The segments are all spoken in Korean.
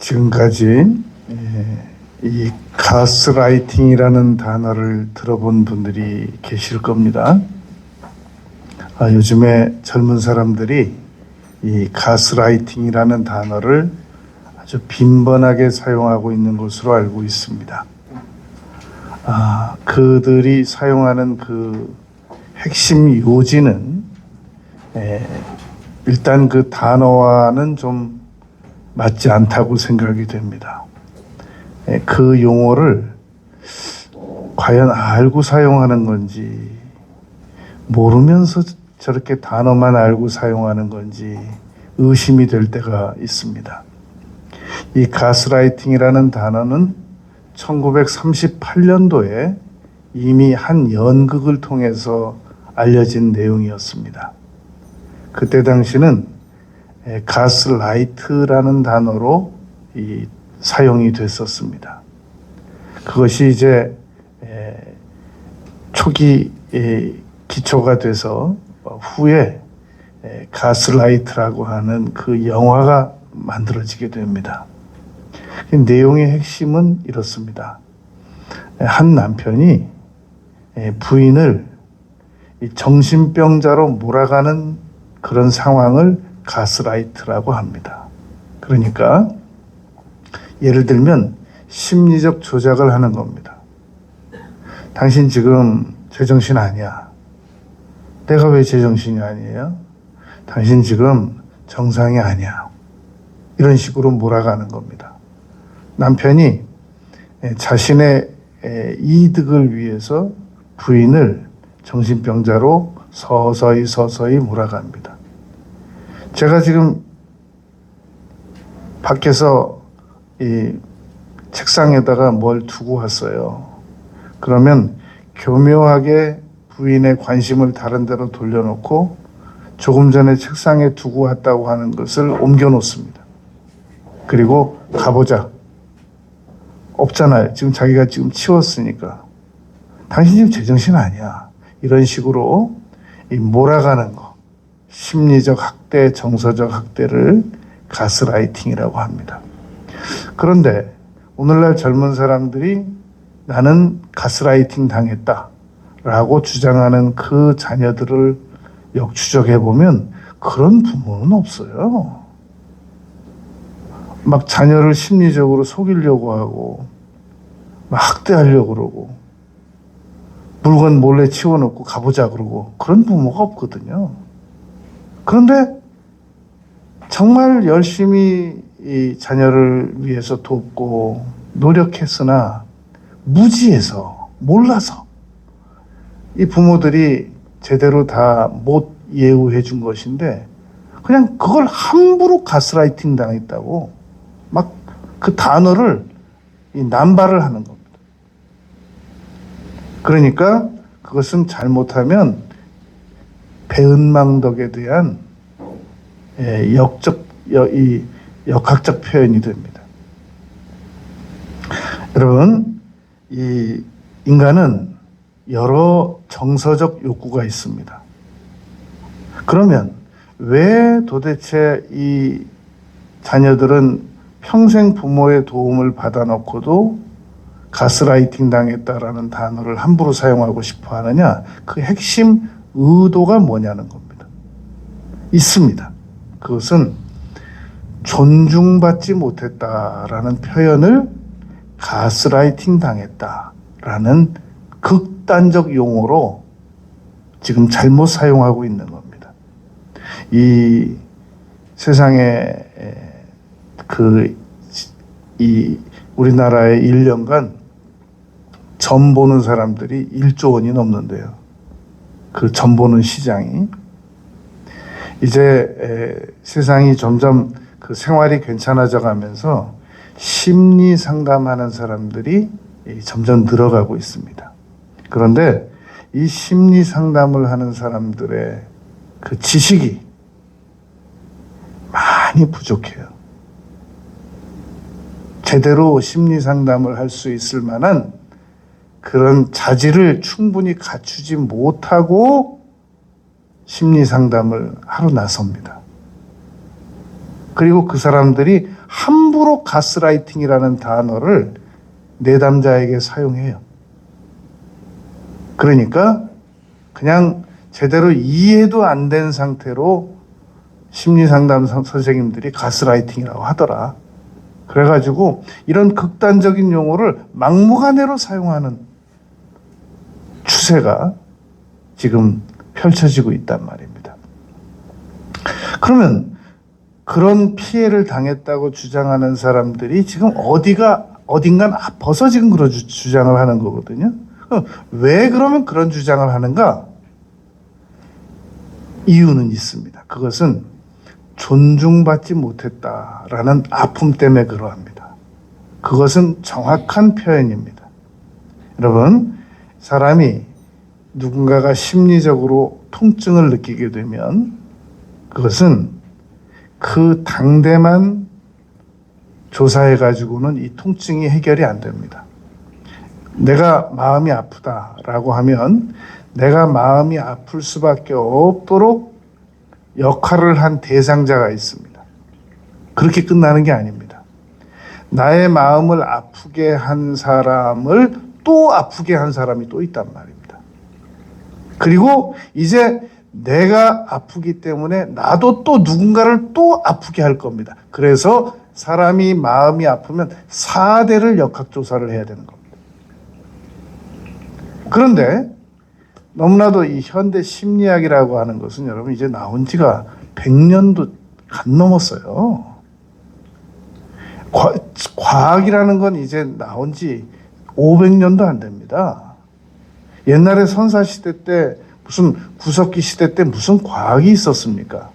지금까지 이 가스라이팅이라는 단어를 들어본 분들이 계실 겁니다. 요즘에 젊은 사람들이 이 가스라이팅이라는 단어를 아주 빈번하게 사용하고 있는 것으로 알고 있습니다. 그들이 사용하는 그 핵심 요지는 일단 그 단어와는 좀 맞지 않다고 생각이 됩니다. 그 용어를 과연 알고 사용하는 건지, 모르면서 저렇게 단어만 알고 사용하는 건지 의심이 될 때가 있습니다. 이 가스라이팅이라는 단어는 1938년도에 이미 한 연극을 통해서 알려진 내용이었습니다. 그때 당시는 가스라이트라는 단어로 사용이 됐었습니다. 그것이 이제 초기 기초가 돼서 후에 가스라이트라고 하는 그 영화가 만들어지게 됩니다. 내용의 핵심은 이렇습니다. 한 남편이 부인을 정신병자로 몰아가는 그런 상황을 가스라이트라고 합니다. 그러니까 예를 들면 심리적 조작을 하는 겁니다. 당신 지금 제정신 아니야. 내가 왜 제정신이 아니에요? 당신 지금 정상이 아니야. 이런 식으로 몰아가는 겁니다. 남편이 자신의 이득을 위해서 부인을 정신병자로 서서히 몰아갑니다. 제가 지금 밖에서 이 책상에다가 뭘 두고 왔어요. 그러면 교묘하게 부인의 관심을 다른 데로 돌려놓고 조금 전에 책상에 두고 왔다고 하는 것을 옮겨 놓습니다. 그리고 가보자. 없잖아요. 지금 자기가 지금 치웠으니까. 당신 지금 제정신 아니야. 이런 식으로 몰아가는 거. 심리적 학대, 정서적 학대를 가스라이팅이라고 합니다. 그런데 오늘날 젊은 사람들이 나는 가스라이팅 당했다 라고 주장하는 그 자녀들을 역추적해 보면 그런 부모는 없어요. 막 자녀를 심리적으로 속이려고 하고 막 학대하려고 그러고 물건 몰래 치워놓고 가보자 그러고 그런 부모가 없거든요. 그런데 정말 열심히 이 자녀를 위해서 돕고 노력했으나 무지해서 몰라서 이 부모들이 제대로 다 못 예우해 준 것인데 그냥 그걸 함부로 가스라이팅 당했다고 막 그 단어를 남발을 하는 겁니다. 그러니까 그것은 잘못하면 배은망덕에 대한 역학적 표현이 됩니다. 여러분, 이 인간은 여러 정서적 욕구가 있습니다. 그러면 왜 도대체 이 자녀들은 평생 부모의 도움을 받아놓고도 가스라이팅 당했다라는 단어를 함부로 사용하고 싶어 하느냐? 그 핵심 의도가 뭐냐는 겁니다. 있습니다. 그것은 존중받지 못했다라는 표현을 가스라이팅 당했다라는 극단적 용어로 지금 잘못 사용하고 있는 겁니다. 이 세상에 우리나라의 1년간 점 보는 사람들이 1조 원이 넘는데요. 그 점 보는 시장이. 이제 세상이 점점 그 생활이 괜찮아져 가면서 심리 상담하는 사람들이 점점 늘어가고 있습니다. 그런데 이 심리 상담을 하는 사람들의 그 지식이 많이 부족해요. 제대로 심리 상담을 할 수 있을 만한 그런 자질을 충분히 갖추지 못하고 심리 상담을 하러 나섭니다. 그리고 그 사람들이 함부로 가스라이팅이라는 단어를 내담자에게 사용해요. 그러니까 그냥 제대로 이해도 안 된 상태로 심리상담 선생님들이 가스라이팅이라고 하더라. 그래가지고 이런 극단적인 용어를 막무가내로 사용하는 추세가 지금 펼쳐지고 있단 말입니다. 그러면 그런 피해를 당했다고 주장하는 사람들이 지금 어딘간 아파서 지금 그런 주장을 하는 거거든요. 왜 그러면 그런 주장을 하는가? 이유는 있습니다. 그것은 존중받지 못했다라는 아픔 때문에 그러합니다. 그것은 정확한 표현입니다. 여러분, 사람이 누군가가 심리적으로 통증을 느끼게 되면 그것은 그 당대만 조사해 가지고는 이 통증이 해결이 안 됩니다. 내가 마음이 아프다라고 하면 내가 마음이 아플 수밖에 없도록 역할을 한 대상자가 있습니다. 그렇게 끝나는 게 아닙니다. 나의 마음을 아프게 한 사람을 또 아프게 한 사람이 또 있단 말입니다. 그리고 이제 내가 아프기 때문에 나도 또 누군가를 또 아프게 할 겁니다. 그래서 사람이 마음이 아프면 4대를 역학조사를 해야 되는 겁니다. 그런데 너무나도 이 현대 심리학이라고 하는 것은 여러분 이제 나온 지가 100년도 안 넘었어요. 과학이라는 건 이제 나온 지 500년도 안 됩니다. 옛날에 선사시대 때 무슨 구석기 시대 때 무슨 과학이 있었습니까?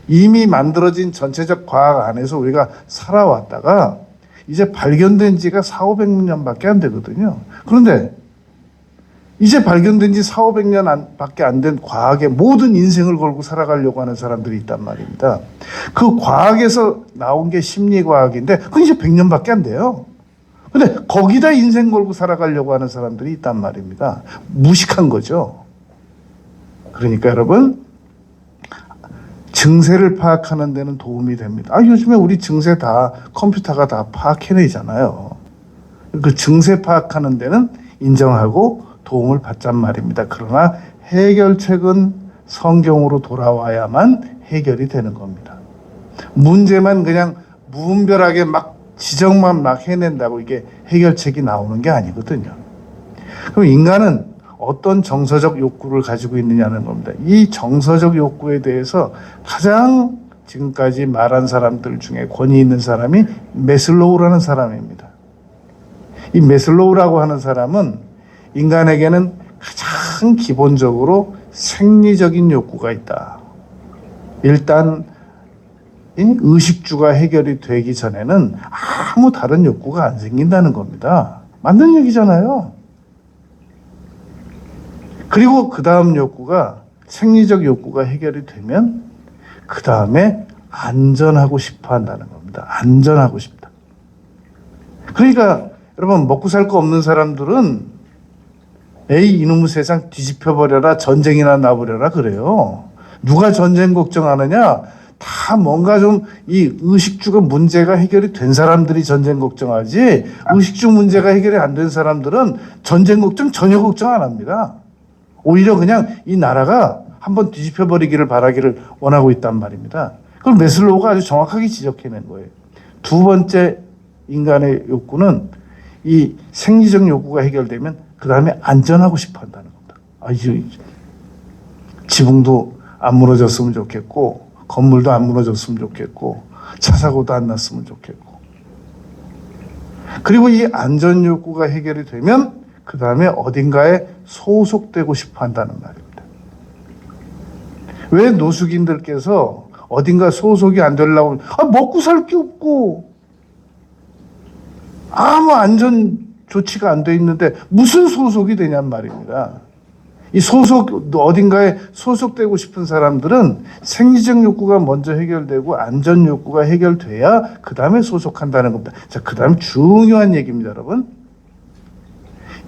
이미 만들어진 전체적 과학 안에서 우리가 살아왔다가 이제 발견된 지가 400~500년밖에 안 되거든요. 그런데 이제 발견된 지 400~500년밖에 안 된 과학에 모든 인생을 걸고 살아가려고 하는 사람들이 있단 말입니다. 그 과학에서 나온 게 심리과학인데 그건 이제 100년밖에 안 돼요. 근데 거기다 인생 걸고 살아가려고 하는 사람들이 있단 말입니다. 무식한 거죠. 그러니까 여러분, 증세를 파악하는 데는 도움이 됩니다. 요즘에 우리 증세 다 컴퓨터가 다 파악해내잖아요. 그 증세 파악하는 데는 인정하고 도움을 받잔 말입니다. 그러나 해결책은 성경으로 돌아와야만 해결이 되는 겁니다. 문제만 그냥 무분별하게 막 지적만 막 해낸다고 이게 해결책이 나오는 게 아니거든요. 그럼 인간은 어떤 정서적 욕구를 가지고 있느냐는 겁니다. 이 정서적 욕구에 대해서 가장 지금까지 말한 사람들 중에 권위 있는 사람이 매슬로우라는 사람입니다. 이 매슬로우라고 하는 사람은 인간에게는 가장 기본적으로 생리적인 욕구가 있다. 일단 의식주가 해결이 되기 전에는 아무 다른 욕구가 안 생긴다는 겁니다. 맞는 얘기잖아요. 그리고 그 다음 욕구가 생리적 욕구가 해결이 되면 그 다음에 안전하고 싶어 한다는 겁니다. 안전하고 싶다. 그러니까 여러분 먹고 살 거 없는 사람들은 에이 이놈의 세상 뒤집혀버려라 전쟁이나 나버려라 그래요. 누가 전쟁 걱정하느냐? 다 뭔가 좀 이 의식주가 문제가 해결이 된 사람들이 전쟁 걱정하지 의식주 문제가 해결이 안 된 사람들은 전쟁 걱정 전혀 걱정 안 합니다. 오히려 그냥 이 나라가 한번 뒤집혀버리기를 바라기를 원하고 있단 말입니다. 그걸 매슬로우가 아주 정확하게 지적해낸 거예요. 두 번째 인간의 욕구는 이 생리적 욕구가 해결되면 그 다음에 안전하고 싶어 한다는 겁니다. 지붕도 안 무너졌으면 좋겠고 건물도 안 무너졌으면 좋겠고 차 사고도 안 났으면 좋겠고 그리고 이 안전 욕구가 해결이 되면 그 다음에 어딘가에 소속되고 싶어 한다는 말입니다. 왜 노숙인들께서 어딘가 소속이 안 되려고 먹고 살 게 없고 아무 안전 조치가 안 돼 있는데 무슨 소속이 되냔 말입니다. 이 어딘가에 소속되고 싶은 사람들은 생리적 욕구가 먼저 해결되고 안전 욕구가 해결돼야 그 다음에 소속한다는 겁니다. 자, 그 다음 중요한 얘기입니다, 여러분.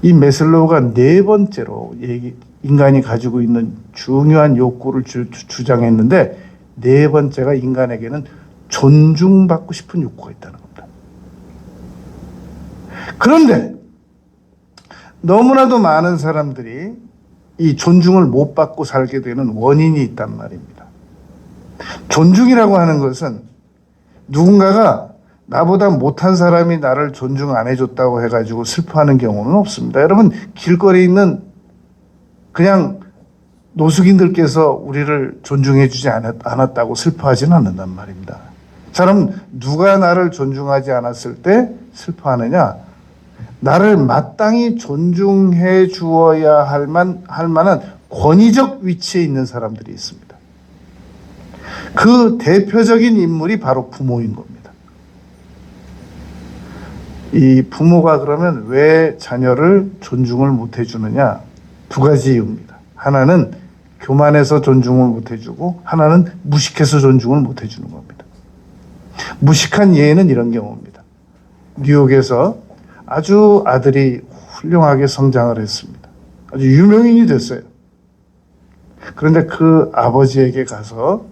이 매슬로우가 네 번째로 인간이 가지고 있는 중요한 욕구를 주장했는데 네 번째가 인간에게는 존중받고 싶은 욕구가 있다는 겁니다. 그런데 너무나도 많은 사람들이 이 존중을 못 받고 살게 되는 원인이 있단 말입니다. 존중이라고 하는 것은 누군가가 나보다 못한 사람이 나를 존중 안 해줬다고 해가지고 슬퍼하는 경우는 없습니다. 여러분, 길거리에 있는 그냥 노숙인들께서 우리를 존중해주지 않았다고 슬퍼하지는 않는단 말입니다. 사람, 누가 나를 존중하지 않았을 때 슬퍼하느냐? 나를 마땅히 존중해 주어야 할 만한 권위적 위치에 있는 사람들이 있습니다. 그 대표적인 인물이 바로 부모인 겁니다. 이 부모가 그러면 왜 자녀를 존중을 못 해주느냐? 두 가지 이유입니다. 하나는 교만해서 존중을 못 해주고, 하나는 무식해서 존중을 못 해주는 겁니다. 무식한 예는 이런 경우입니다. 뉴욕에서 아주 아들이 훌륭하게 성장을 했습니다. 아주 유명인이 됐어요. 그런데 그 아버지에게 가서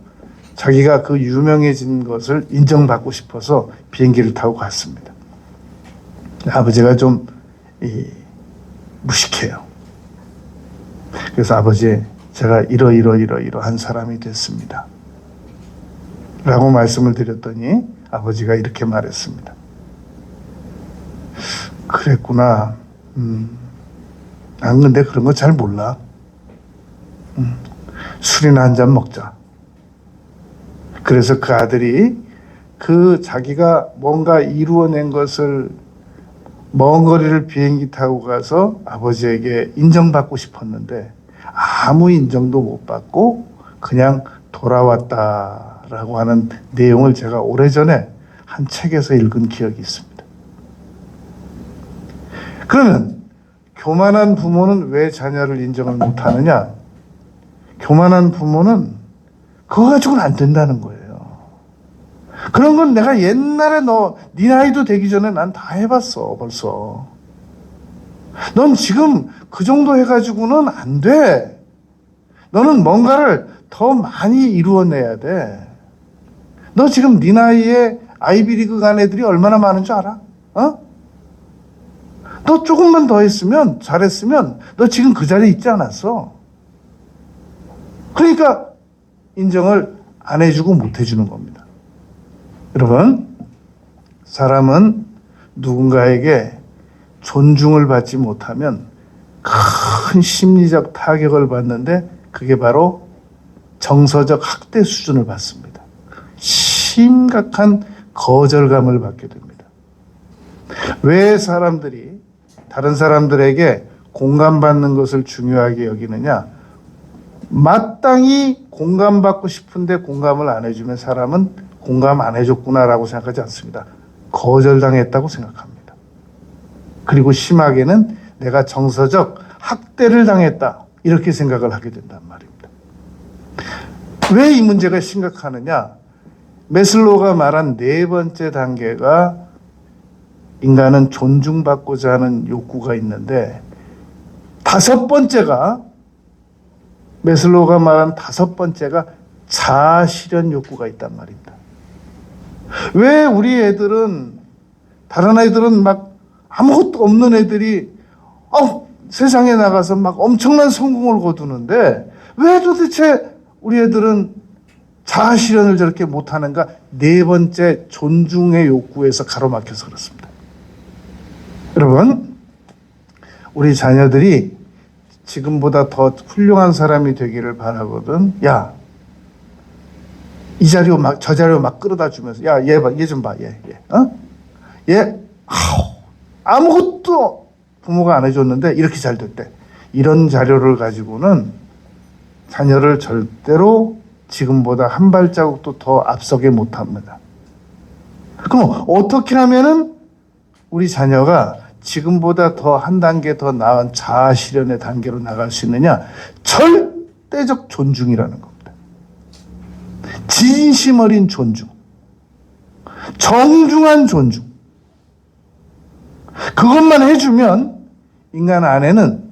자기가 그 유명해진 것을 인정받고 싶어서 비행기를 타고 갔습니다. 아버지가 좀 무식해요. 그래서 아버지, 제가 이러한 사람이 됐습니다. 라고 말씀을 드렸더니 아버지가 이렇게 말했습니다. 그랬구나. 난 근데 그런 거 잘 몰라. 술이나 한잔 먹자. 그래서 그 아들이 그 자기가 뭔가 이루어낸 것을 먼 거리를 비행기 타고 가서 아버지에게 인정받고 싶었는데 아무 인정도 못 받고 그냥 돌아왔다라고 하는 내용을 제가 오래전에 한 책에서 읽은 기억이 있습니다. 그러면 교만한 부모는 왜 자녀를 인정을 못하느냐? 교만한 부모는 그거 가지고는 안 된다는 거예요. 그런 건 내가 옛날에 네 나이도 되기 전에 난 다 해봤어 벌써. 넌 지금 그 정도 해가지고는 안 돼. 너는 뭔가를 더 많이 이루어내야 돼. 너 지금 네 나이에 아이비리그 간 애들이 얼마나 많은 줄 알아? 너 조금만 더 했으면, 잘했으면 너 지금 그 자리에 있지 않았어. 그러니까 인정을 안 해주고 못 해주는 겁니다. 여러분, 사람은 누군가에게 존중을 받지 못하면 큰 심리적 타격을 받는데 그게 바로 정서적 학대 수준을 받습니다. 심각한 거절감을 받게 됩니다. 왜 사람들이 다른 사람들에게 공감받는 것을 중요하게 여기느냐? 마땅히 공감받고 싶은데 공감을 안 해주면 사람은 공감 안 해줬구나라고 생각하지 않습니다. 거절당했다고 생각합니다. 그리고 심하게는 내가 정서적 학대를 당했다 이렇게 생각을 하게 된단 말입니다. 왜 이 문제가 심각하느냐? 매슬로우가 말한 네 번째 단계가 인간은 존중받고자 하는 욕구가 있는데 다섯 번째가 매슬로우가 말한 다섯 번째가 자아실현 욕구가 있단 말입니다. 왜 우리 애들은 다른 애들은 막 아무것도 없는 애들이 세상에 나가서 막 엄청난 성공을 거두는데 왜 도대체 우리 애들은 자아실현을 저렇게 못하는가? 네 번째 존중의 욕구에서 가로막혀서 그렇습니다. 여러분, 우리 자녀들이 지금보다 더 훌륭한 사람이 되기를 바라거든. 야, 이 자료 막, 저 자료 막 끌어다 주면서, 야, 얘 봐, 얘 좀 봐, 얘, 아무것도 부모가 안 해줬는데 이렇게 잘 됐대. 이런 자료를 가지고는 자녀를 절대로 지금보다 한 발자국도 더 앞서게 못 합니다. 그럼 어떻게 하면은 우리 자녀가 지금보다 더 한 단계 더 나은 자아 실현의 단계로 나갈 수 있느냐? 절대적 존중이라는 겁니다. 진심 어린 존중. 정중한 존중. 그것만 해주면 인간 안에는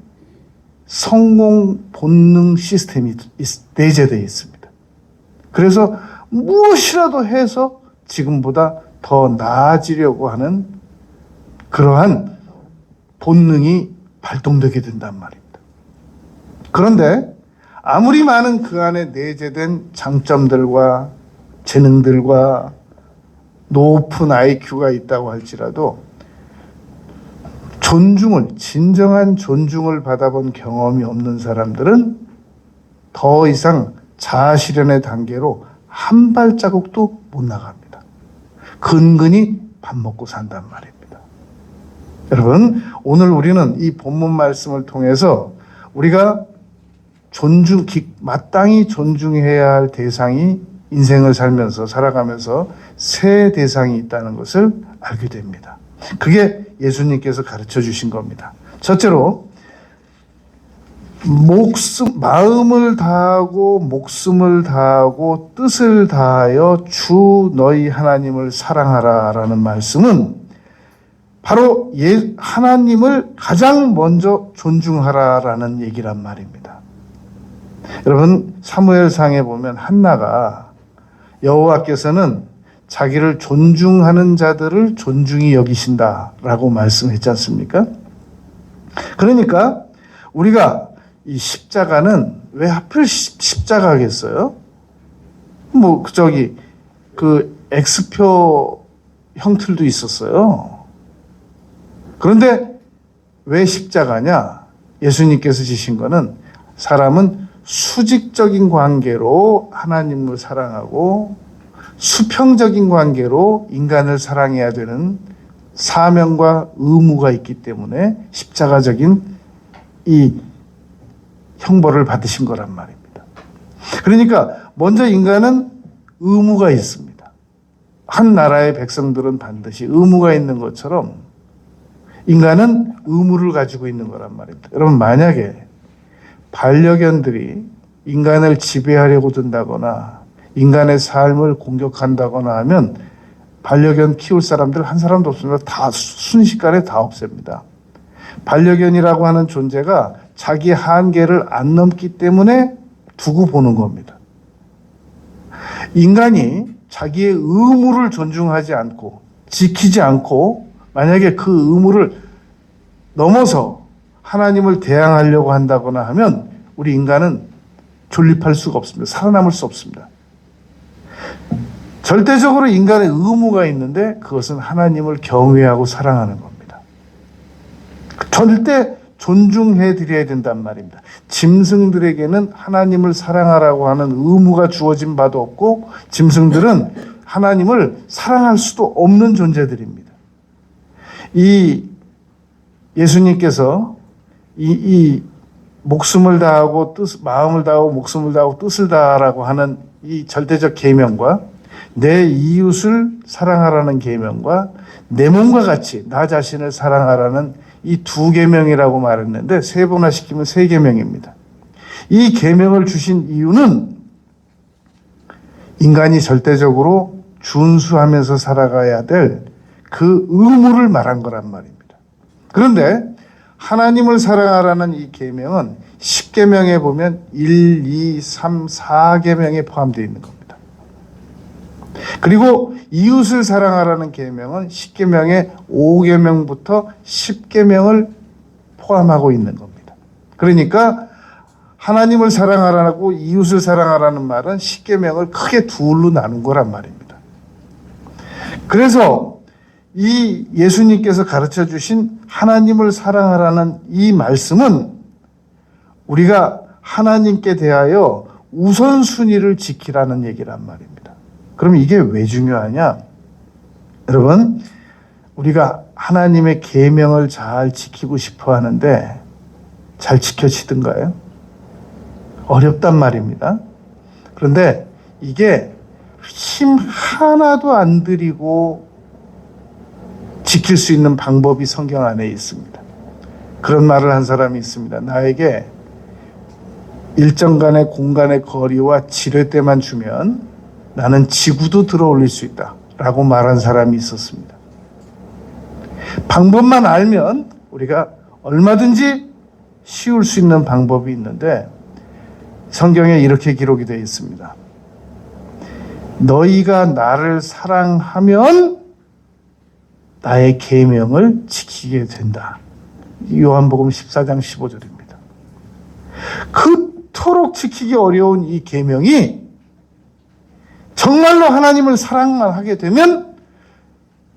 성공 본능 시스템이 내재되어 있습니다. 그래서 무엇이라도 해서 지금보다 더 나아지려고 하는 그러한 본능이 발동되게 된단 말입니다. 그런데 아무리 많은 그 안에 내재된 장점들과 재능들과 높은 IQ가 있다고 할지라도 진정한 존중을 받아본 경험이 없는 사람들은 더 이상 자아 실현의 단계로 한 발자국도 못 나갑니다. 근근히 밥 먹고 산단 말입니다. 여러분, 오늘 우리는 이 본문 말씀을 통해서 우리가 마땅히 존중해야 할 대상이 인생을 살아가면서 세 대상이 있다는 것을 알게 됩니다. 그게 예수님께서 가르쳐 주신 겁니다. 첫째로, 마음을 다하고 목숨을 다하고 뜻을 다하여 주 너희 하나님을 사랑하라라는 말씀은 바로 하나님을 가장 먼저 존중하라라는 얘기란 말입니다. 여러분, 사무엘상에 보면 한나가 여호와께서는 자기를 존중하는 자들을 존중히 여기신다라고 말씀했지 않습니까? 그러니까 우리가 이 십자가는 왜 하필 십자가겠어요? 그 X표 형틀도 있었어요. 그런데 왜 십자가냐? 예수님께서 지신 거는 사람은 수직적인 관계로 하나님을 사랑하고 수평적인 관계로 인간을 사랑해야 되는 사명과 의무가 있기 때문에 십자가적인 이 형벌을 받으신 거란 말입니다. 그러니까 먼저 인간은 의무가 있습니다. 한 나라의 백성들은 반드시 의무가 있는 것처럼 인간은 의무를 가지고 있는 거란 말입니다. 여러분, 만약에 반려견들이 인간을 지배하려고 든다거나 인간의 삶을 공격한다거나 하면 반려견 키울 사람들 한 사람도 없습니다. 다 순식간에 다 없앱니다. 반려견이라고 하는 존재가 자기 한계를 안 넘기 때문에 두고 보는 겁니다. 인간이 자기의 의무를 존중하지 않고 지키지 않고 만약에 그 의무를 넘어서 하나님을 대항하려고 한다거나 하면 우리 인간은 존립할 수가 없습니다. 살아남을 수 없습니다. 절대적으로 인간의 의무가 있는데 그것은 하나님을 경외하고 사랑하는 겁니다. 절대 존중해 드려야 된단 말입니다. 짐승들에게는 하나님을 사랑하라고 하는 의무가 주어진 바도 없고 짐승들은 하나님을 사랑할 수도 없는 존재들입니다. 이 예수님께서 이 목숨을 다하고 마음을 다하고 목숨을 다하고 뜻을 다하라고 하는 이 절대적 계명과 내 이웃을 사랑하라는 계명과 내 몸과 같이 나 자신을 사랑하라는 이 두 계명이라고 말했는데 세 번화 시키면 세 계명입니다. 이 계명을 주신 이유는 인간이 절대적으로 준수하면서 살아가야 될 그 의무를 말한 거란 말입니다. 그런데 하나님을 사랑하라는 이 계명은 10계명에 보면 1, 2, 3, 4계명에 포함되어 있는 겁니다. 그리고 이웃을 사랑하라는 계명은 10계명의 5계명부터 10계명을 포함하고 있는 겁니다. 그러니까 하나님을 사랑하라고 이웃을 사랑하라는 말은 10계명을 크게 둘로 나눈 거란 말입니다. 그래서 이 예수님께서 가르쳐 주신 하나님을 사랑하라는 이 말씀은 우리가 하나님께 대하여 우선순위를 지키라는 얘기란 말입니다. 그럼 이게 왜 중요하냐? 여러분, 우리가 하나님의 계명을 잘 지키고 싶어 하는데 잘 지켜지던가요? 어렵단 말입니다. 그런데 이게 힘 하나도 안 들이고 지킬 수 있는 방법이 성경 안에 있습니다. 그런 말을 한 사람이 있습니다. 나에게 일정간의 공간의 거리와 지렛대만 주면 나는 지구도 들어 올릴 수 있다 라고 말한 사람이 있었습니다. 방법만 알면 우리가 얼마든지 쉬울 수 있는 방법이 있는데 성경에 이렇게 기록이 되어 있습니다. 너희가 나를 사랑하면 나의 계명을 지키게 된다. 요한복음 14장 15절입니다. 그토록 지키기 어려운 이 계명이 정말로 하나님을 사랑만 하게 되면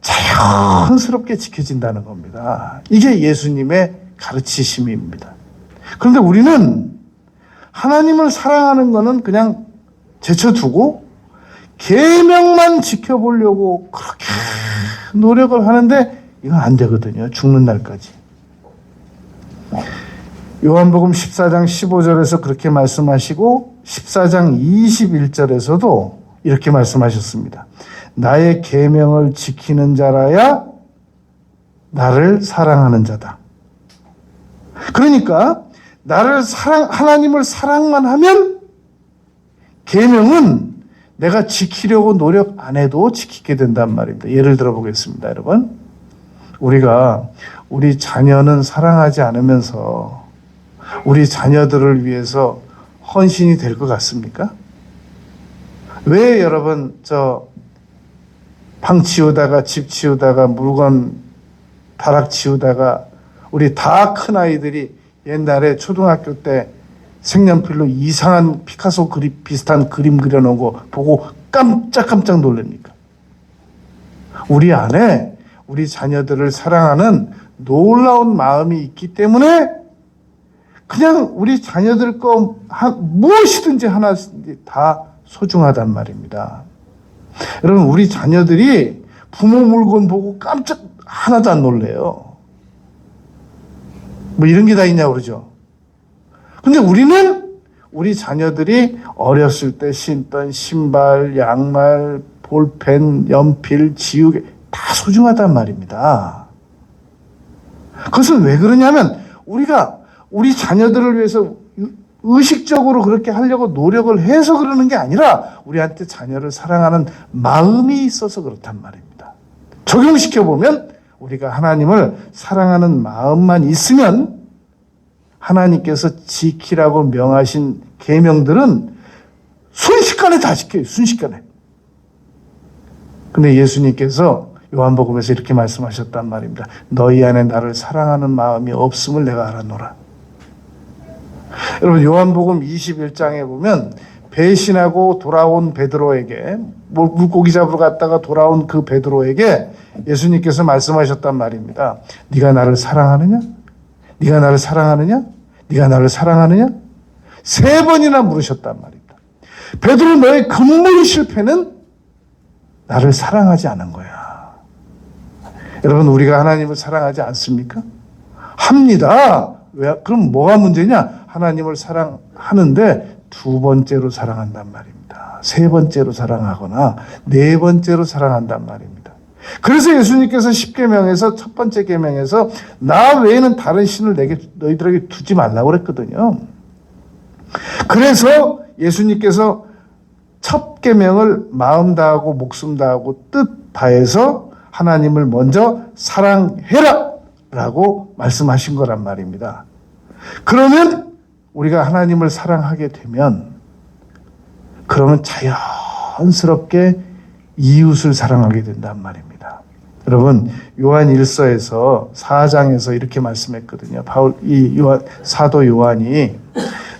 자연스럽게 지켜진다는 겁니다. 이게 예수님의 가르치심입니다. 그런데 우리는 하나님을 사랑하는 것은 그냥 제쳐두고 계명만 지켜보려고 그렇게 노력을 하는데 이건 안 되거든요. 죽는 날까지. 요한복음 14장 15절에서 그렇게 말씀하시고 14장 21절에서도 이렇게 말씀하셨습니다. 나의 계명을 지키는 자라야 나를 사랑하는 자다. 그러니까 하나님을 사랑만 하면 계명은 내가 지키려고 노력 안 해도 지키게 된단 말입니다. 예를 들어 보겠습니다, 여러분. 우리가 우리 자녀는 사랑하지 않으면서 우리 자녀들을 위해서 헌신이 될 것 같습니까? 왜 여러분 방 치우다가 집 치우다가 물건 다락 치우다가 우리 다 큰 아이들이 옛날에 초등학교 때 색연필로 이상한 피카소 그림 비슷한 그림 그려놓은 거 보고 깜짝깜짝 놀랍니까? 우리 안에 우리 자녀들을 사랑하는 놀라운 마음이 있기 때문에 그냥 우리 자녀들 거 무엇이든지 하나 다 소중하단 말입니다. 여러분, 우리 자녀들이 부모 물건 보고 깜짝 하나도 안 놀래요. 뭐 이런 게 다 있냐고 그러죠. 근데 우리는 우리 자녀들이 어렸을 때 신던 신발, 양말, 볼펜, 연필, 지우개 다 소중하단 말입니다. 그것은 왜 그러냐면 우리가 우리 자녀들을 위해서 의식적으로 그렇게 하려고 노력을 해서 그러는 게 아니라 우리한테 자녀를 사랑하는 마음이 있어서 그렇단 말입니다. 적용시켜보면 우리가 하나님을 사랑하는 마음만 있으면 하나님께서 지키라고 명하신 계명들은 순식간에 다 지켜요. 순식간에. 근데 예수님께서 요한복음에서 이렇게 말씀하셨단 말입니다. 너희 안에 나를 사랑하는 마음이 없음을 내가 알아노라. 여러분, 요한복음 21장에 보면 배신하고 돌아온 베드로에게, 물고기 잡으러 갔다가 돌아온 그 베드로에게 예수님께서 말씀하셨단 말입니다. 네가 나를 사랑하느냐? 네가 나를 사랑하느냐? 네가 나를 사랑하느냐? 3번이나 물으셨단 말입니다. 베드로, 너의 근본 실패는 나를 사랑하지 않은 거야. 여러분, 우리가 하나님을 사랑하지 않습니까? 합니다. 왜? 그럼 뭐가 문제냐? 하나님을 사랑하는데 2번째로 사랑한단 말입니다. 3번째로 사랑하거나 4번째로 사랑한단 말입니다. 그래서 예수님께서 10계명에서 첫 번째 계명에서 나 외에는 다른 신을 너희들에게 두지 말라고 그랬거든요. 그래서 예수님께서 첫 계명을 마음 다하고 목숨 다하고 뜻 다해서 하나님을 먼저 사랑해라 라고 말씀하신 거란 말입니다. 그러면 우리가 하나님을 사랑하게 되면 그러면 자연스럽게 이웃을 사랑하게 된단 말입니다. 여러분, 요한 1서에서 4장에서 이렇게 말씀했거든요. 사도 요한이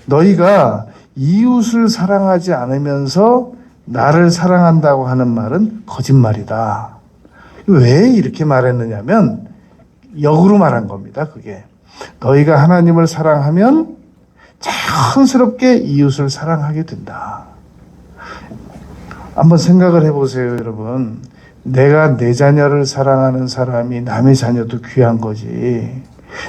너희가 이웃을 사랑하지 않으면서 나를 사랑한다고 하는 말은 거짓말이다. 왜 이렇게 말했느냐면 역으로 말한 겁니다. 그게 너희가 하나님을 사랑하면 자연스럽게 이웃을 사랑하게 된다. 한번 생각을 해보세요, 여러분. 내가 내 자녀를 사랑하는 사람이 남의 자녀도 귀한 거지.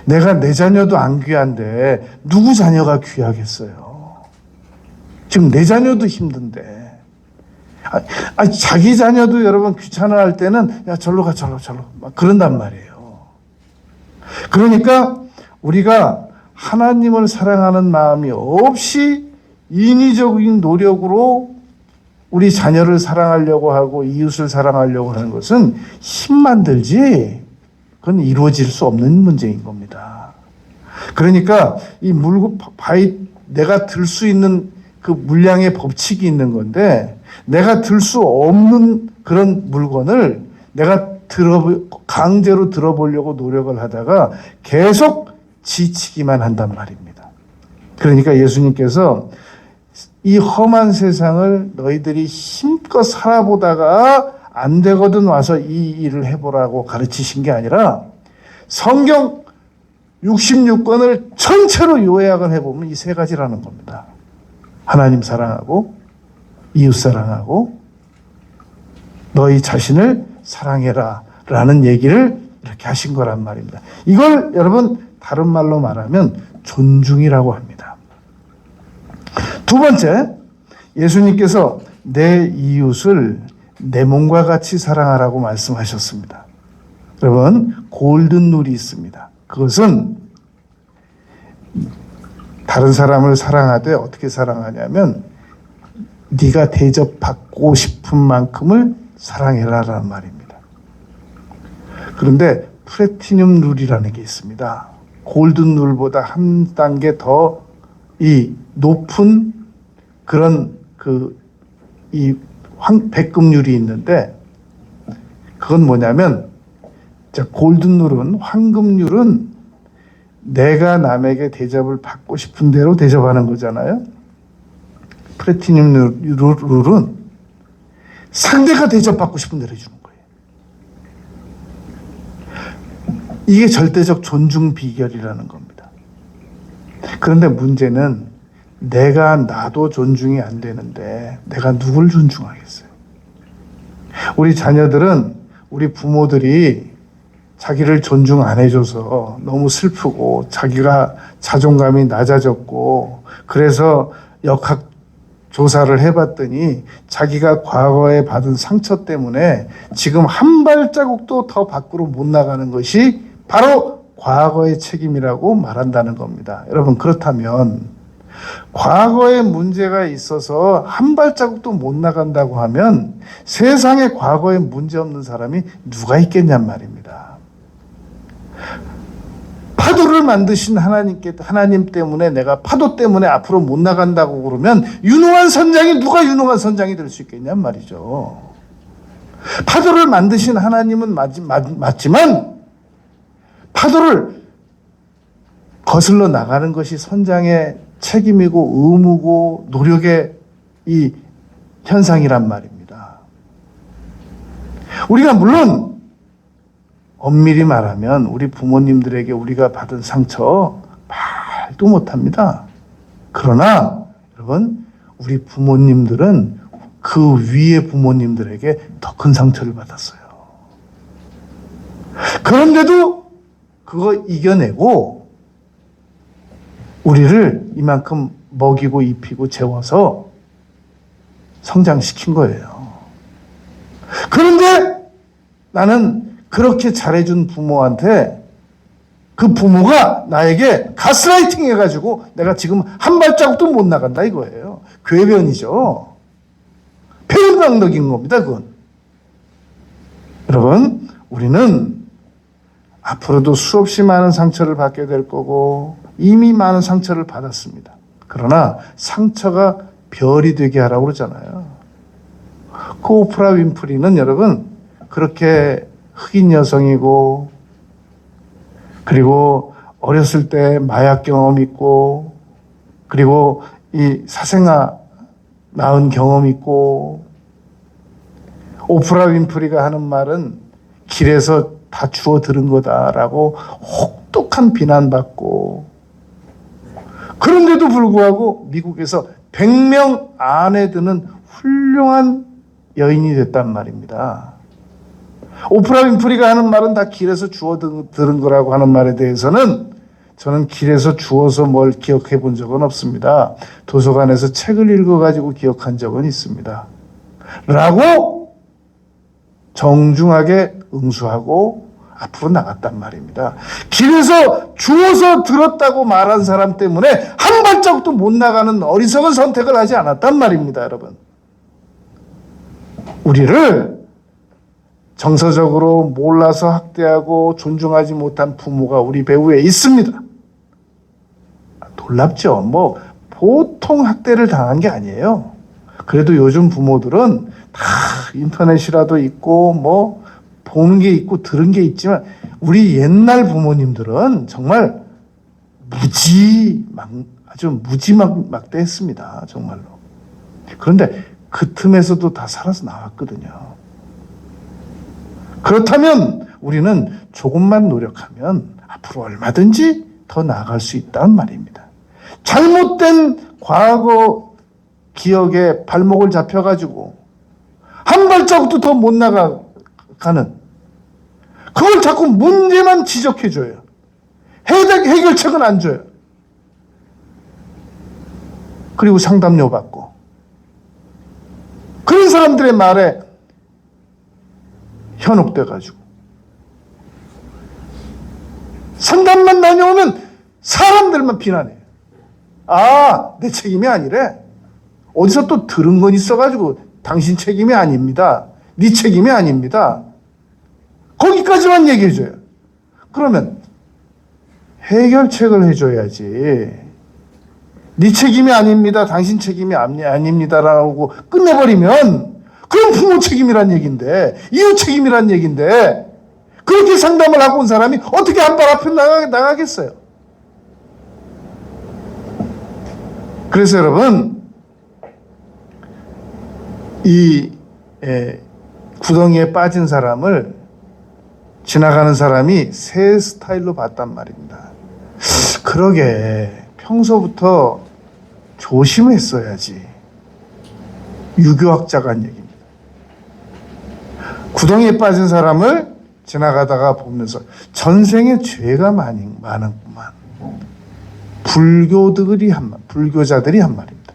내가 내 자녀도 안 귀한데 누구 자녀가 귀하겠어요? 지금 내 자녀도 힘든데. 자기 자녀도 여러분 귀찮아할 때는 야 절로 가 절로 막 그런단 말이에요. 그러니까 우리가 하나님을 사랑하는 마음이 없이 인위적인 노력으로 우리 자녀를 사랑하려고 하고 이웃을 사랑하려고 하는 것은 힘만 들지 그건 이루어질 수 없는 문제인 겁니다. 그러니까 이 내가 들 수 있는 그 물량의 법칙이 있는 건데 내가 들 수 없는 그런 물건을 내가 강제로 들어보려고 노력을 하다가 계속 지치기만 한단 말입니다. 그러니까 예수님께서 이 험한 세상을 너희들이 힘껏 살아보다가 안 되거든 와서 이 일을 해보라고 가르치신 게 아니라 성경 66권을 전체로 요약을 해보면 이 세 가지라는 겁니다. 하나님 사랑하고 이웃 사랑하고 너희 자신을 사랑해라 라는 얘기를 이렇게 하신 거란 말입니다. 이걸 여러분 다른 말로 말하면 존중이라고 합니다. 두 번째, 예수님께서 내 이웃을 내 몸과 같이 사랑하라고 말씀하셨습니다. 여러분, 골든 룰이 있습니다. 그것은 다른 사람을 사랑하되 어떻게 사랑하냐면 네가 대접받고 싶은 만큼을 사랑해라라는 말입니다. 그런데 플래티늄 룰이라는 게 있습니다. 골든 룰보다 한 단계 더 이 높은 그런 이 백금률이 있는데 그건 뭐냐면 골든 룰은 황금률은 내가 남에게 대접을 받고 싶은 대로 대접하는 거잖아요. 플래티늄 룰은 상대가 대접받고 싶은 대로 해주는 거예요. 이게 절대적 존중 비결이라는 겁니다. 그런데 문제는 내가 나도 존중이 안 되는데 내가 누굴 존중하겠어요? 우리 자녀들은 우리 부모들이 자기를 존중 안 해줘서 너무 슬프고 자기가 자존감이 낮아졌고 그래서 역학 조사를 해봤더니 자기가 과거에 받은 상처 때문에 지금 한 발자국도 더 밖으로 못 나가는 것이 바로 과거의 책임이라고 말한다는 겁니다. 여러분, 그렇다면 과거에 문제가 있어서 한 발자국도 못 나간다고 하면 세상에 과거에 문제 없는 사람이 누가 있겠냔 말입니다. 파도를 만드신 하나님 때문에 내가 파도 때문에 앞으로 못 나간다고 그러면 유능한 선장이 누가 유능한 선장이 될 수 있겠냔 말이죠. 파도를 만드신 하나님은 맞지만 파도를 거슬러 나가는 것이 선장의 책임이고 의무고 노력의 이 현상이란 말입니다. 우리가 물론 엄밀히 말하면 우리 부모님들에게 우리가 받은 상처 말도 못합니다. 그러나 여러분, 우리 부모님들은 그 위의 부모님들에게 더 큰 상처를 받았어요. 그런데도 그거 이겨내고 우리를 이만큼 먹이고 입히고 재워서 성장시킨 거예요. 그런데 나는 그렇게 잘해준 부모한테 그 부모가 나에게 가스라이팅 해가지고 내가 지금 한 발자국도 못 나간다 이거예요. 궤변이죠. 배은망덕인 겁니다, 그건. 여러분, 우리는 앞으로도 수없이 많은 상처를 받게 될 거고 이미 많은 상처를 받았습니다. 그러나 상처가 별이 되게 하라고 그러잖아요. 그 오프라 윈프리는 여러분 그렇게 흑인 여성이고 그리고 어렸을 때 마약 경험 있고 그리고 이 사생아 낳은 경험 있고 오프라 윈프리가 하는 말은 길에서 다 주워 들은 거다라고 혹독한 비난받고 그런데도 불구하고 미국에서 100명 안에 드는 훌륭한 여인이 됐단 말입니다. 오프라 윈프리가 하는 말은 다 길에서 주워 들은 거라고 하는 말에 대해서는 저는 길에서 주워서 뭘 기억해 본 적은 없습니다. 도서관에서 책을 읽어가지고 기억한 적은 있습니다. 라고 정중하게 응수하고 앞으로 나갔단 말입니다. 길에서 주워서 들었다고 말한 사람 때문에 한 발자국도 못 나가는 어리석은 선택을 하지 않았단 말입니다, 여러분. 우리를 정서적으로 몰라서 학대하고 존중하지 못한 부모가 우리 배후에 있습니다. 놀랍죠. 보통 학대를 당한 게 아니에요. 그래도 요즘 부모들은 다 인터넷이라도 있고 뭐 보는 게 있고 들은 게 있지만 우리 옛날 부모님들은 정말 아주 무지막대했습니다. 정말로. 그런데 그 틈에서도 다 살아서 나왔거든요. 그렇다면 우리는 조금만 노력하면 앞으로 얼마든지 더 나아갈 수 있다는 말입니다. 잘못된 과거 기억에 발목을 잡혀가지고 한 발자국도 더 못 나가는 그걸 자꾸 문제만 지적해줘요. 해결책은 안 줘요. 그리고 상담료 받고 그런 사람들의 말에 현혹돼가지고 상담만 다녀오면 사람들만 비난해요. 아, 내 책임이 아니래. 어디서 또 들은 건 있어가지고 당신 책임이 아닙니다. 네 책임이 아닙니다. 거기까지만 얘기해줘요. 그러면 해결책을 해줘야지. 네 책임이 아닙니다. 당신 책임이 아닙니다라고 끝내버리면 그럼 부모 책임이란 얘기인데, 이웃 책임이란 얘기인데, 그렇게 상담을 하고 온 사람이 어떻게 한 발 앞에 나가겠어요? 그래서 여러분, 이 구덩이에 빠진 사람을 지나가는 사람이 새 스타일로 봤단 말입니다. 그러게 평소부터 조심했어야지. 유교학자가 한 얘기입니다. 구덩이에 빠진 사람을 지나가다가 보면서 전생에 죄가 많았구만. 불교자들이 한 말입니다.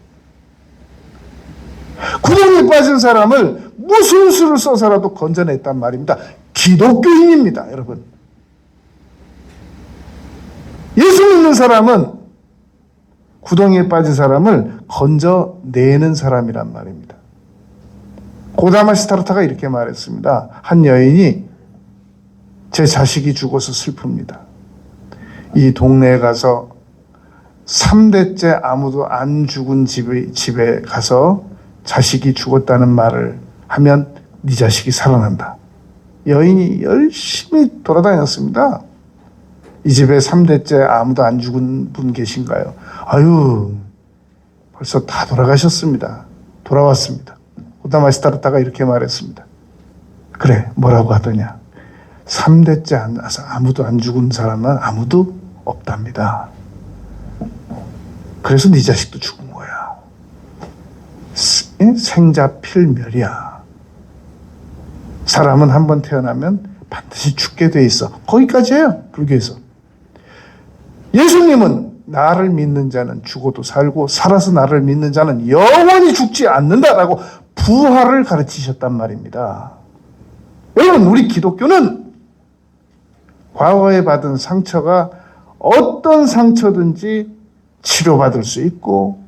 구덩이에 빠진 사람을 무슨 수를 써서라도 건져냈단 말입니다. 기독교인입니다, 여러분. 예수 믿는 사람은 구덩이에 빠진 사람을 건져내는 사람이란 말입니다. 고다마 시타르타가 이렇게 말했습니다. 한 여인이 제 자식이 죽어서 슬픕니다. 이 동네에 가서 3대째 아무도 안 죽은 집에 가서 자식이 죽었다는 말을 하면 네 자식이 살아난다. 여인이 열심히 돌아다녔습니다. 이 집에 3대째 아무도 안 죽은 분 계신가요? 아유, 벌써 다 돌아가셨습니다. 돌아왔습니다. 고다마 시타르타가 이렇게 말했습니다. 그래, 뭐라고 하더냐? 3대째 아무도 안 죽은 사람은 아무도 없답니다. 그래서 네 자식도 죽은 거야. 생자 필멸이야. 사람은 한번 태어나면 반드시 죽게 돼 있어. 거기까지예요, 불교에서. 예수님은 나를 믿는 자는 죽어도 살고 살아서 나를 믿는 자는 영원히 죽지 않는다라고 부활을 가르치셨단 말입니다. 여러분, 우리 기독교는 과거에 받은 상처가 어떤 상처든지 치료받을 수 있고,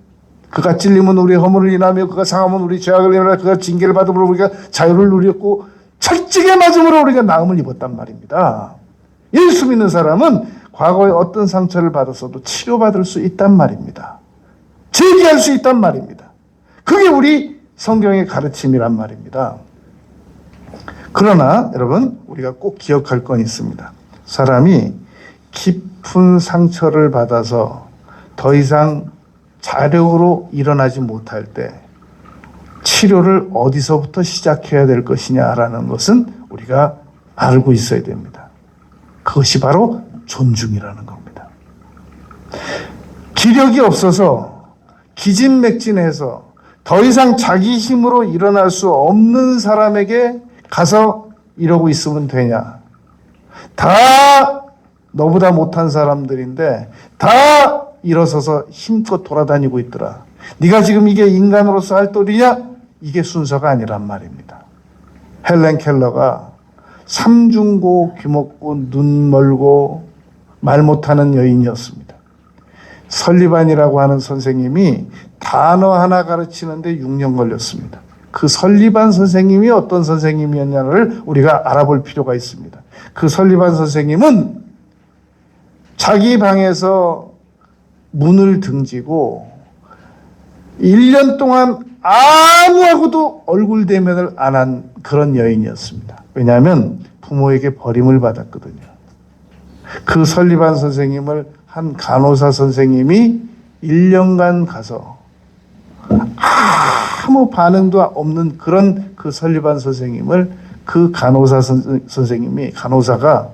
그가 찔리면 우리 허물을 인하며 그가 상하면 우리 죄악을 인하여 그가 징계를 받음으로 우리가 자유를 누렸고 철직에 맞음으로 우리가 나음을 입었단 말입니다. 예수 믿는 사람은 과거에 어떤 상처를 받았어도 치료받을 수 있단 말입니다. 재기할 수 있단 말입니다. 그게 우리 성경의 가르침이란 말입니다. 그러나 여러분, 우리가 꼭 기억할 건 있습니다. 사람이 깊은 상처를 받아서 더 이상 자력으로 일어나지 못할 때 치료를 어디서부터 시작해야 될 것이냐라는 것은 우리가 알고 있어야 됩니다. 그것이 바로 존중이라는 겁니다. 기력이 없어서 기진맥진해서 더 이상 자기 힘으로 일어날 수 없는 사람에게 가서 이러고 있으면 되냐? 다 너보다 못한 사람들인데 다 일어서서 힘껏 돌아다니고 있더라. 네가 지금 이게 인간으로서 할 도리냐? 이게 순서가 아니란 말입니다. 헬렌 켈러가 삼중고 귀먹고 눈 멀고 말 못하는 여인이었습니다. 설리반이라고 하는 선생님이 단어 하나 가르치는데 6년 걸렸습니다. 그 설리반 선생님이 어떤 선생님이었냐를 우리가 알아볼 필요가 있습니다. 그 설리반 선생님은 자기 방에서 문을 등지고 1년 동안 아무하고도 얼굴 대면을 안 한 그런 여인이었습니다. 왜냐하면 부모에게 버림을 받았거든요. 그 설리반 선생님을 한 간호사 선생님이 1년간 가서 아무 반응도 없는 그런 그 설리반 선생님을 그 간호사 선생님이 간호사가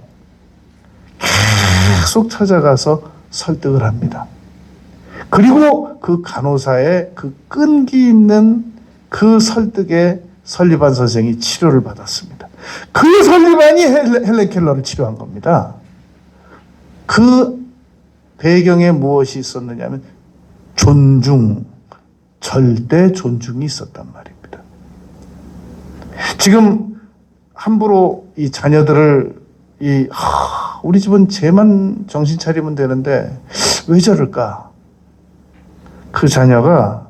계속 찾아가서 설득을 합니다. 그리고 그 간호사의 그 끈기 있는 그 설득에 설리반 선생이 치료를 받았습니다. 그 설리반이 헬렌 켈러를 치료한 겁니다. 그 배경에 무엇이 있었느냐면 존중, 절대 존중이 있었단 말입니다. 지금 함부로 이 자녀들을 우리 집은 쟤만 정신 차리면 되는데 왜 저럴까? 그 자녀가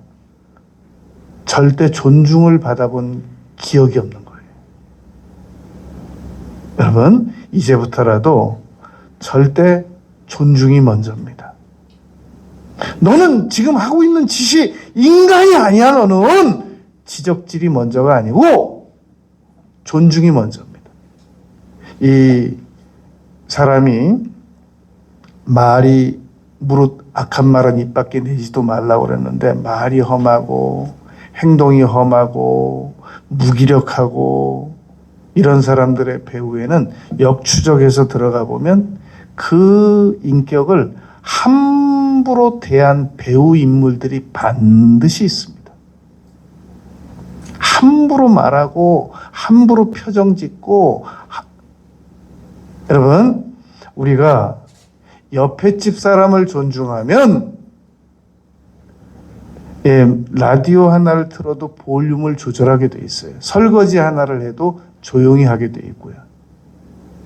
절대 존중을 받아본 기억이 없는 거예요. 여러분, 이제부터라도 절대 존중이 먼저입니다. 너는 지금 하고 있는 짓이 인간이 아니야. 너는 지적질이 먼저가 아니고 존중이 먼저입니다. 이 사람이 말이 무릇 악한 말은 입 밖에 내지도 말라고 그랬는데 말이 험하고 행동이 험하고 무기력하고 이런 사람들의 배후에는 역추적해서 들어가 보면 그 인격을 함부로 대한 배우 인물들이 반드시 있습니다. 함부로 말하고 함부로 표정 짓고 여러분, 우리가 옆에 집 사람을 존중하면 라디오 하나를 틀어도 볼륨을 조절하게 돼 있어요. 설거지 하나를 해도 조용히 하게 돼 있고요.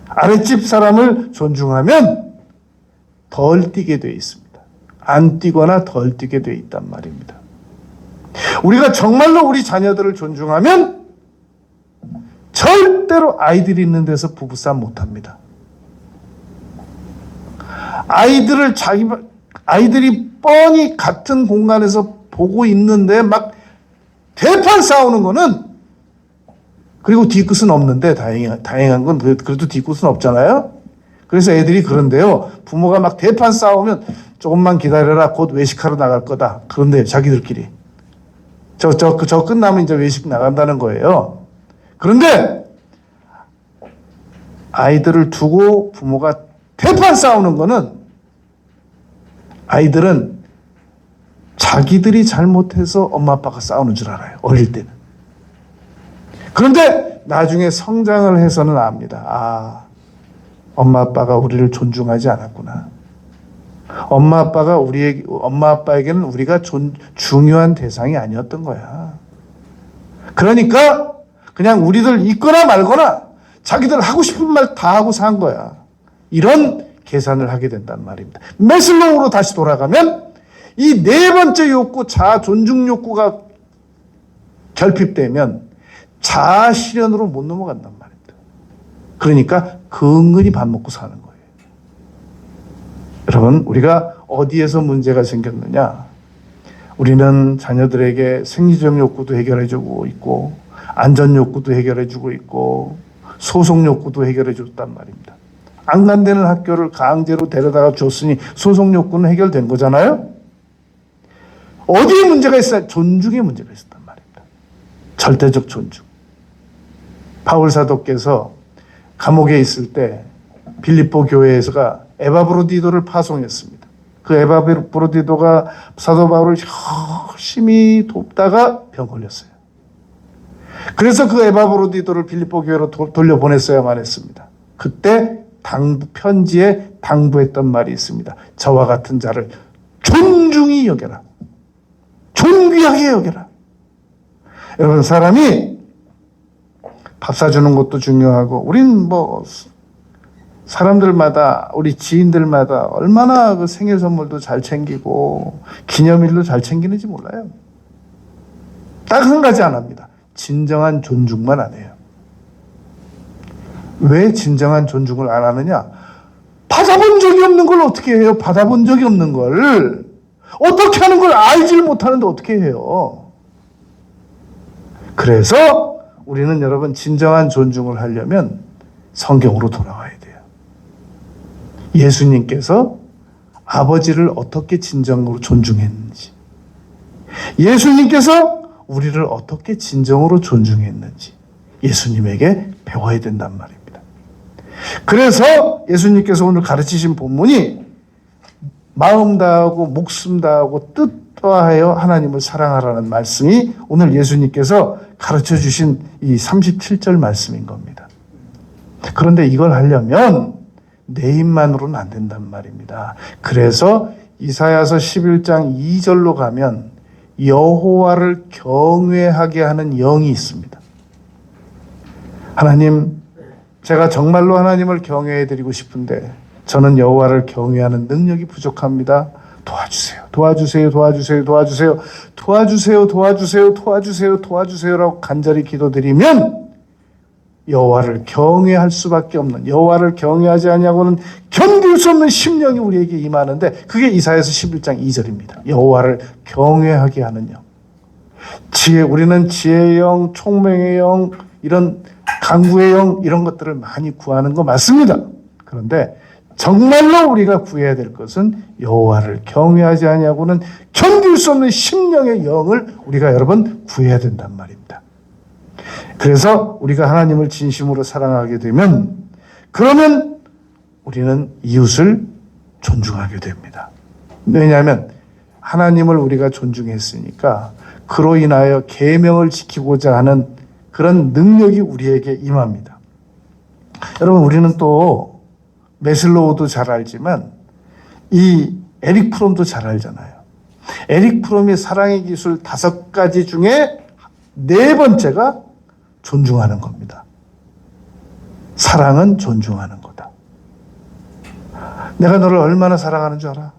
아랫집 사람을 존중하면 덜 뛰게 돼 있습니다. 안 뛰거나 덜 뛰게 돼 있단 말입니다. 우리가 정말로 우리 자녀들을 존중하면 절대로 아이들이 있는 데서 부부싸움 못합니다. 아이들이 뻔히 같은 공간에서 보고 있는데 막 대판 싸우는 거는, 그리고 뒤끝은 없는데 다행한 건 그래도 뒤끝은 없잖아요. 그래서 애들이 그런데요, 부모가 막 대판 싸우면 조금만 기다려라, 곧 외식하러 나갈 거다. 그런데 자기들끼리 저 끝나면 이제 외식 나간다는 거예요. 그런데 아이들을 두고 부모가 대판 싸우는 거는 아이들은 자기들이 잘못해서 엄마 아빠가 싸우는 줄 알아요. 어릴 때는. 그런데 나중에 성장을 해서는 압니다. 엄마 아빠가 우리를 존중하지 않았구나. 엄마 아빠에게는 우리가 중요한 대상이 아니었던 거야. 그러니까 그냥 우리들 있거나 말거나 자기들 하고 싶은 말 다 하고 산 거야. 이런 계산을 하게 된단 말입니다. 매슬로우로 다시 돌아가면 이 네 번째 욕구, 자아 존중 욕구가 결핍되면 자아 실현으로 못 넘어간단 말입니다. 그러니까 근근히 밥 먹고 사는 거예요. 여러분, 우리가 어디에서 문제가 생겼느냐? 우리는 자녀들에게 생리적 욕구도 해결해주고 있고, 안전 욕구도 해결해주고 있고, 소송 욕구도 해결해줬단 말입니다. 안 간다는 학교를 강제로 데려다가 줬으니 소송 욕구는 해결된 거잖아요. 어디에 문제가 있어요? 존중에 문제가 있었단 말입니다. 절대적 존중. 바울 사도께서 감옥에 있을 때 빌립보 교회에서가 에바브로디도를 파송했습니다. 그 에바브로디도가 사도 바울을 열심히 돕다가 병 걸렸어요. 그래서 그 에바브로디도를 빌립보 교회로 돌려보냈어야만 했습니다. 그때 편지에 당부했던 말이 있습니다. 저와 같은 자를 존중히 여겨라. 존귀하게 여겨라. 여러분, 사람이 밥 사주는 것도 중요하고, 우린 사람들마다, 우리 지인들마다 얼마나 그 생일 선물도 잘 챙기고, 기념일도 잘 챙기는지 몰라요. 딱 한 가지 안 합니다. 진정한 존중만 안 해요. 왜 진정한 존중을 안 하느냐? 받아본 적이 없는 걸 어떻게 해요? 받아본 적이 없는 걸. 어떻게 하는 걸 알질 못하는데 어떻게 해요? 그래서 우리는 여러분 진정한 존중을 하려면 성경으로 돌아와야 돼요. 예수님께서 아버지를 어떻게 진정으로 존중했는지, 예수님께서 우리를 어떻게 진정으로 존중했는지 예수님에게 배워야 된단 말입니다. 그래서 예수님께서 오늘 가르치신 본문이 마음 다하고 목숨 다하고 뜻 다하여 하나님을 사랑하라는 말씀이 오늘 예수님께서 가르쳐 주신 이 37절 말씀인 겁니다. 그런데 이걸 하려면 내 힘만으로는 안 된단 말입니다. 그래서 이사야서 11장 2절로 가면 여호와를 경외하게 하는 영이 있습니다. 하나님, 제가 정말로 하나님을 경외해 드리고 싶은데 저는 여호와를 경외하는 능력이 부족합니다. 도와주세요. 도와주세요. 도와주세요. 도와주세요. 도와주세요. 도와주세요. 도와주세요. 도와주세요라고 간절히 기도드리면 여호와를 경외할 수밖에 없는, 여호와를 경외하지 아니하고는 견딜 수 없는 심령이 우리에게 임하는데 그게 이사야서 11장 2절입니다. 여호와를 경외하게 하는 영. 우리는 지혜의 영, 총명의 영, 이런 강구의 영, 이런 것들을 많이 구하는 거 맞습니다. 그런데 정말로 우리가 구해야 될 것은 여호와를 경외하지 아니하고는 견딜 수 없는 심령의 영을 우리가 여러분 구해야 된단 말입니다. 그래서 우리가 하나님을 진심으로 사랑하게 되면 그러면 우리는 이웃을 존중하게 됩니다. 왜냐하면 하나님을 우리가 존중했으니까 그로 인하여 계명을 지키고자 하는 그런 능력이 우리에게 임합니다. 여러분, 우리는 또 메슬로우도 잘 알지만 이 에릭 프롬도 잘 알잖아요. 에릭 프롬의 사랑의 기술 5가지 중에 4번째가 존중하는 겁니다. 사랑은 존중하는 거다. 내가 너를 얼마나 사랑하는 줄 알아?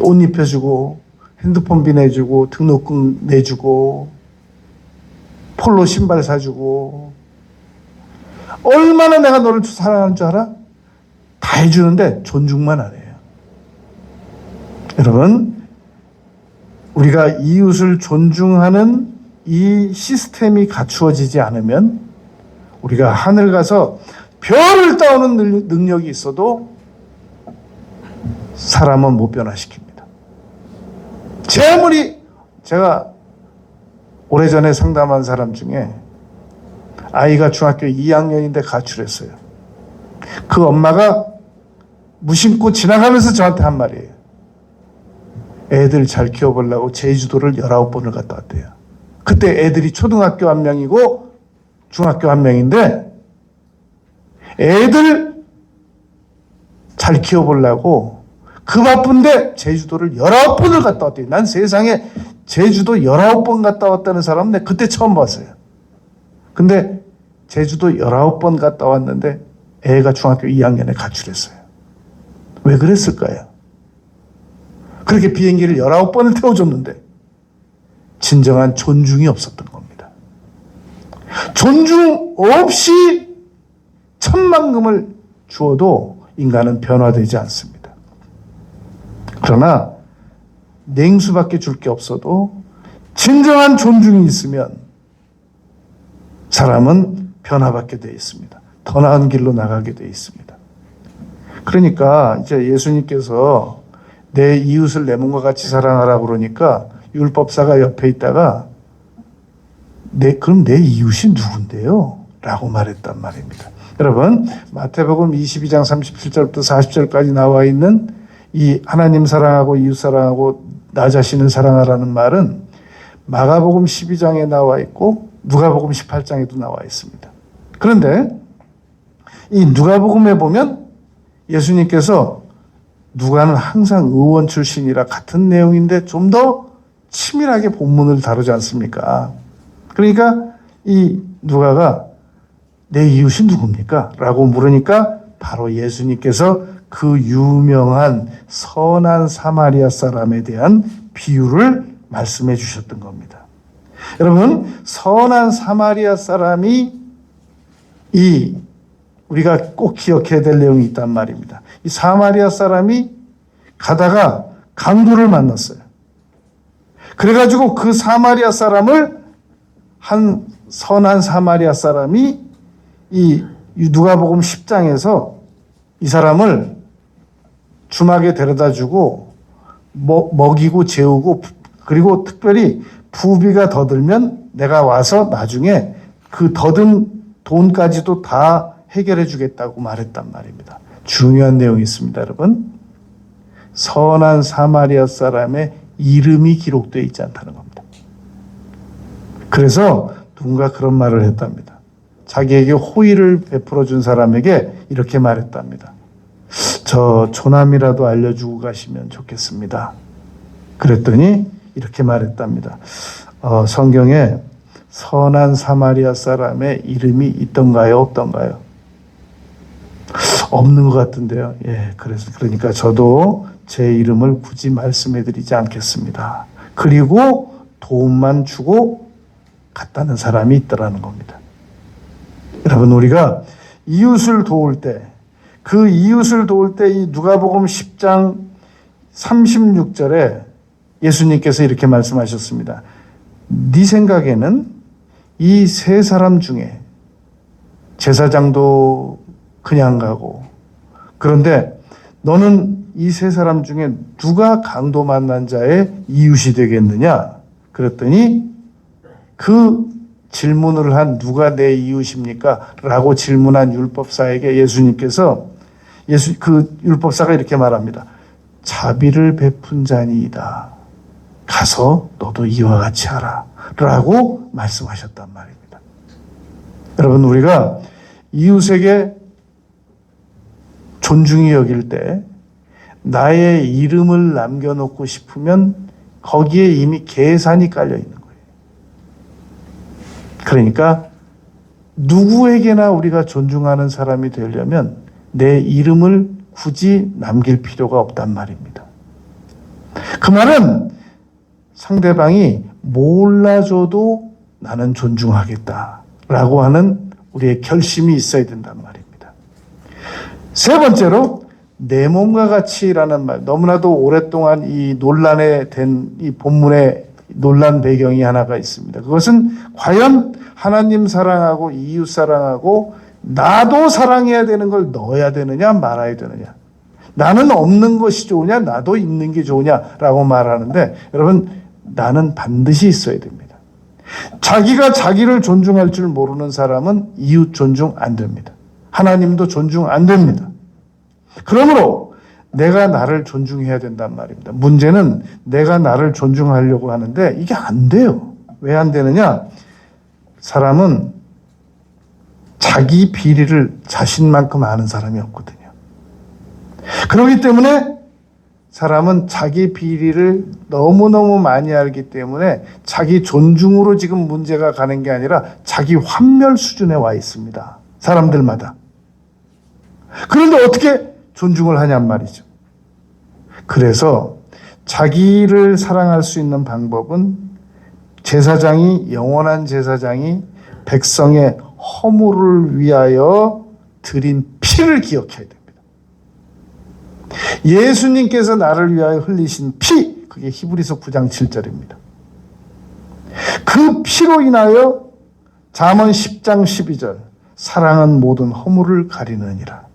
옷 입혀주고 핸드폰비 내주고 등록금 내주고 폴로 신발 사주고 얼마나 내가 너를 사랑하는 줄 알아? 다 해주는데 존중만 안 해요. 여러분, 우리가 이웃을 존중하는 이 시스템이 갖추어지지 않으면 우리가 하늘 가서 별을 따오는 능력이 있어도 사람은 못 변화시킵니다. 제가 오래전에 상담한 사람 중에 아이가 중학교 2학년인데 가출했어요. 그 엄마가 무심코 지나가면서 저한테 한 말이에요. 애들 잘 키워보려고 제주도를 19번을 갔다 왔대요. 그때 애들이 초등학교 1명이고 중학교 1명인데 애들 잘 키워보려고 그 바쁜데 제주도를 19번을 갔다 왔대요. 난 세상에 제주도 19번 갔다 왔다는 사람은 내가 그때 처음 봤어요. 근데 제주도 19번 갔다 왔는데 애가 중학교 2학년에 가출했어요. 왜 그랬을까요? 그렇게 비행기를 19번을 태워줬는데 진정한 존중이 없었던 겁니다. 존중 없이 천만금을 주어도 인간은 변화되지 않습니다. 그러나 냉수밖에 줄 게 없어도 진정한 존중이 있으면 사람은 변화받게 되어 있습니다. 더 나은 길로 나가게 되어 있습니다. 그러니까 이제 예수님께서 내 이웃을 내 몸과 같이 사랑하라고 그러니까 율법사가 옆에 있다가 그럼 내 이웃이 누군데요? 라고 말했단 말입니다. 여러분, 마태복음 22장 37절부터 40절까지 나와 있는 이 하나님 사랑하고 이웃 사랑하고 나 자신을 사랑하라는 말은 마가복음 12장에 나와 있고 누가복음 18장에도 나와 있습니다. 그런데 이 누가복음에 보면 예수님께서 누가는 항상 의원 출신이라 같은 내용인데 좀 더 치밀하게 본문을 다루지 않습니까? 그러니까 이 누가가 내 이웃이 누굽니까? 라고 물으니까 바로 예수님께서 그 유명한 선한 사마리아 사람에 대한 비유를 말씀해 주셨던 겁니다. 여러분, 선한 사마리아 사람이 우리가 꼭 기억해야 될 내용이 있단 말입니다. 이 사마리아 사람이 가다가 강도를 만났어요. 그래가지고 그 사마리아 사람을, 한 선한 사마리아 사람이 이 누가복음 10장에서 이 사람을 주막에 데려다 주고 먹이고 재우고, 그리고 특별히 부비가 더 들면 내가 와서 나중에 그 더 든 돈까지도 다 해결해 주겠다고 말했단 말입니다. 중요한 내용이 있습니다, 여러분. 선한 사마리아 사람의 이름이 기록되어 있지 않다는 겁니다. 그래서 누군가 그런 말을 했답니다. 자기에게 호의를 베풀어 준 사람에게 이렇게 말했답니다. 저 조남이라도 알려주고 가시면 좋겠습니다. 그랬더니 이렇게 말했답니다. 성경에 선한 사마리아 사람의 이름이 있던가요, 없던가요? 없는 것 같은데요. 예, 그러니까 저도 제 이름을 굳이 말씀해 드리지 않겠습니다. 그리고 도움만 주고 갔다는 사람이 있더라는 겁니다. 여러분, 우리가 이웃을 도울 때, 그 이웃을 도울 때 이 누가복음 10장 36절에 예수님께서 이렇게 말씀하셨습니다. 네 생각에는 이 세 사람 중에 제사장도 그냥 가고, 그런데 너는 이 세 사람 중에 누가 강도 만난 자의 이웃이 되겠느냐? 그랬더니 그 질문을 한 누가 내 이웃입니까? 라고 질문한 율법사에게 예수님께서 그 율법사가 이렇게 말합니다. 자비를 베푼 자니이다. 가서 너도 이와 같이 하라. 라고 말씀하셨단 말입니다. 여러분, 우리가 이웃에게 존중히 여길 때 나의 이름을 남겨놓고 싶으면 거기에 이미 계산이 깔려 있는 거예요. 그러니까 누구에게나 우리가 존중하는 사람이 되려면 내 이름을 굳이 남길 필요가 없단 말입니다. 그 말은 상대방이 몰라줘도 나는 존중하겠다라고 하는 우리의 결심이 있어야 된단 말입니다. 세 번째로 내 몸과 같이라는 말, 너무나도 오랫동안 이 논란에 된 이 본문의 논란 배경이 하나가 있습니다. 그것은 과연 하나님 사랑하고 이웃 사랑하고 나도 사랑해야 되는 걸 넣어야 되느냐 말아야 되느냐, 나는 없는 것이 좋으냐 나도 있는 게 좋으냐라고 말하는데, 여러분, 나는 반드시 있어야 됩니다. 자기가 자기를 존중할 줄 모르는 사람은 이웃 존중 안 됩니다. 하나님도 존중 안 됩니다. 그러므로 내가 나를 존중해야 된단 말입니다. 문제는 내가 나를 존중하려고 하는데 이게 안 돼요. 왜 안 되느냐? 사람은 자기 비리를 자신만큼 아는 사람이 없거든요. 그렇기 때문에 사람은 자기 비리를 너무너무 많이 알기 때문에 자기 존중으로 지금 문제가 가는 게 아니라 자기 환멸 수준에 와 있습니다. 사람들마다. 그런데 어떻게 존중을 하냔 말이죠. 그래서 자기를 사랑할 수 있는 방법은 영원한 제사장이 백성의 허물을 위하여 드린 피를 기억해야 됩니다. 예수님께서 나를 위하여 흘리신 피, 그게 히브리서 9장 7절입니다. 그 피로 인하여 잠언 10장 12절, 사랑은 모든 허물을 가리느니라.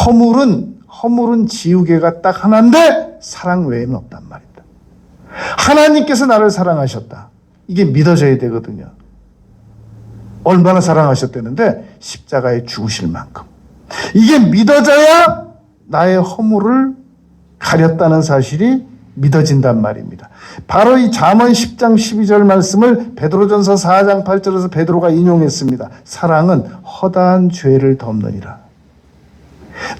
허물은 지우개가 딱 하나인데 사랑 외에는 없단 말입니다. 하나님께서 나를 사랑하셨다. 이게 믿어져야 되거든요. 얼마나 사랑하셨다는데 십자가에 죽으실 만큼. 이게 믿어져야 나의 허물을 가렸다는 사실이 믿어진단 말입니다. 바로 이 잠언 10장 12절 말씀을 베드로전서 4장 8절에서 베드로가 인용했습니다. 사랑은 허다한 죄를 덮느니라.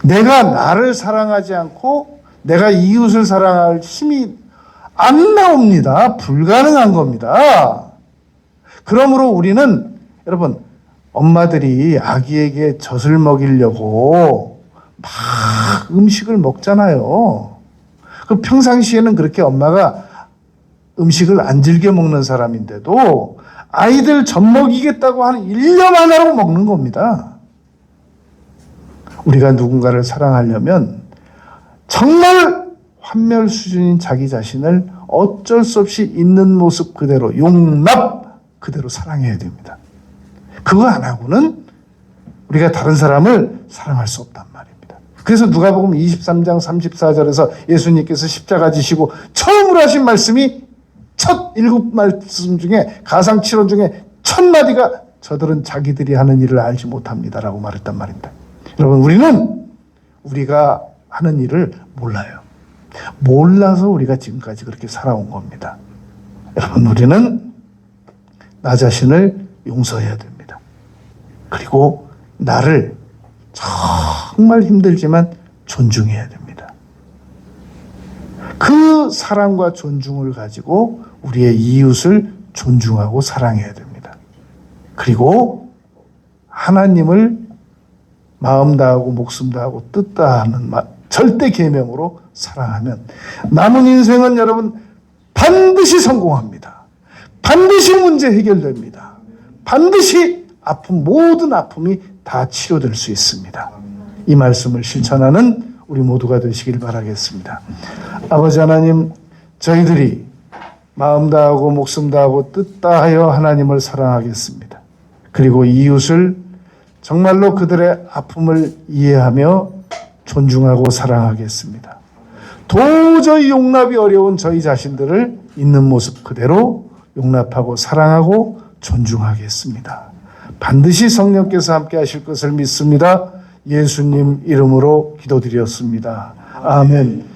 내가 나를 사랑하지 않고 내가 이웃을 사랑할 힘이 안 나옵니다. 불가능한 겁니다. 그러므로 우리는, 여러분, 엄마들이 아기에게 젖을 먹이려고 막 음식을 먹잖아요. 그 평상시에는 그렇게 엄마가 음식을 안 즐겨 먹는 사람인데도 아이들 젖 먹이겠다고 하는 일념 하나로 먹는 겁니다. 우리가 누군가를 사랑하려면 정말 판멸 수준인 자기 자신을 어쩔 수 없이 있는 모습 그대로 용납 그대로 사랑해야 됩니다. 그거 안 하고는 우리가 다른 사람을 사랑할 수 없단 말입니다. 그래서 누가복음 23장 34절에서 예수님께서 십자가 지시고 처음으로 하신 말씀이 첫 7말씀 중에 가상칠언 중에 첫 마디가 저들은 자기들이 하는 일을 알지 못합니다라고 말했단 말입니다. 여러분, 우리는 우리가 하는 일을 몰라요. 몰라서 우리가 지금까지 그렇게 살아온 겁니다. 여러분, 우리는 나 자신을 용서해야 됩니다. 그리고 나를 정말 힘들지만 존중해야 됩니다. 그 사랑과 존중을 가지고 우리의 이웃을 존중하고 사랑해야 됩니다. 그리고 하나님을 마음 다하고 목숨 다하고 뜻 다하는 절대 계명으로 사랑하면 남은 인생은 여러분 반드시 성공합니다. 반드시 문제 해결됩니다. 반드시 모든 아픔이 다 치료될 수 있습니다. 이 말씀을 실천하는 우리 모두가 되시길 바라겠습니다. 아버지 하나님, 저희들이 마음 다하고 목숨 다하고 뜻 다하여 하나님을 사랑하겠습니다. 그리고 이웃을 정말로 그들의 아픔을 이해하며 존중하고 사랑하겠습니다. 도저히 용납이 어려운 저희 자신들을 있는 모습 그대로 용납하고 사랑하고 존중하겠습니다. 반드시 성령께서 함께 하실 것을 믿습니다. 예수님 이름으로 기도드렸습니다. 아멘.